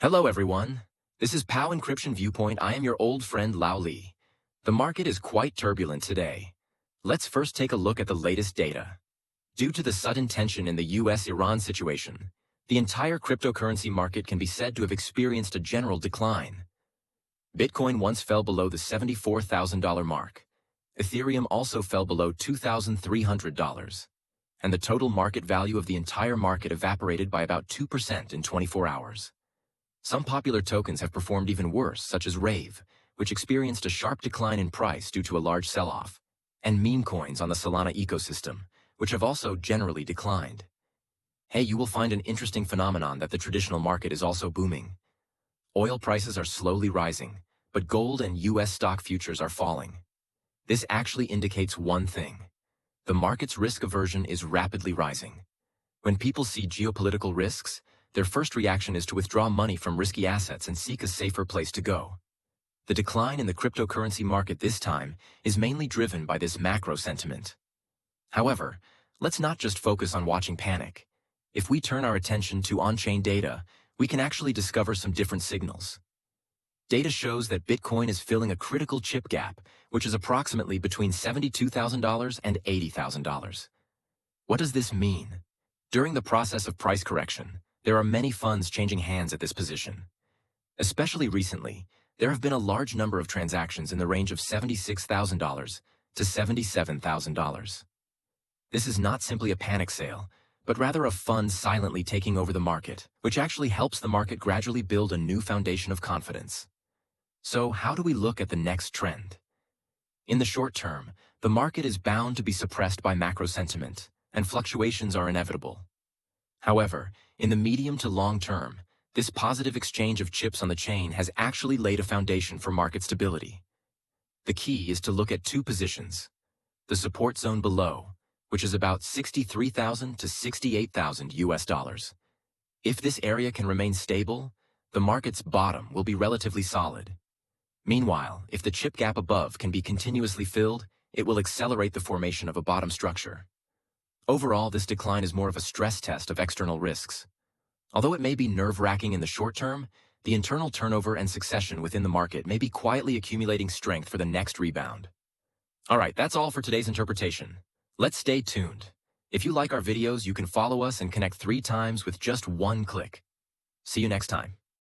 Hello everyone. This is POW Encryption Viewpoint. I am your old friend Lao Li. The market is quite turbulent today. Let's first take a look at the latest data. Due to the sudden tension in the US-Iran situation, the entire cryptocurrency market can be said to have experienced a general decline. Bitcoin once fell below the $74,000 mark. Ethereum also fell below $2,300. And the total market value of the entire market evaporated by about 2% in 24 hours. Some popular tokens have performed even worse, such as Rave, which experienced a sharp decline in price due to a large sell-off, and meme coins on the Solana ecosystem, which have also generally declined. Hey, you will find an interesting phenomenon that the traditional market is also booming. Oil prices are slowly rising, but gold and US stock futures are falling. This actually indicates one thing. The market's risk aversion is rapidly rising. When people see geopolitical risks, their first reaction is to withdraw money from risky assets and seek a safer place to go. The decline in the cryptocurrency market this time is mainly driven by this macro sentiment. However, let's not just focus on watching panic. If we turn our attention to on-chain data, we can actually discover some different signals. Data shows that Bitcoin is filling a critical chip gap, which is approximately between $72,000 and $80,000. What does this mean? During the process of price correction, there are many funds changing hands at this position. Especially recently, there have been a large number of transactions in the range of $76,000 to $77,000. This is not simply a panic sale, but rather a fund silently taking over the market, which actually helps the market gradually build a new foundation of confidence. So how do we look at the next trend? In the short term, the market is bound to be suppressed by macro sentiment, and fluctuations are inevitable. However, in the medium to long term, this positive exchange of chips on the chain has actually laid a foundation for market stability. The key is to look at two positions. The support zone below, which is about $63,000 to $68,000 US. If this area can remain stable, the market's bottom will be relatively solid. Meanwhile, if the chip gap above can be continuously filled, it will accelerate the formation of a bottom structure. Overall, this decline is more of a stress test of external risks. Although it may be nerve-wracking in the short term, the internal turnover and succession within the market may be quietly accumulating strength for the next rebound. Alright, that's all for today's interpretation. Let's stay tuned. If you like our videos, you can follow us and connect 3 times with just one click. See you next time.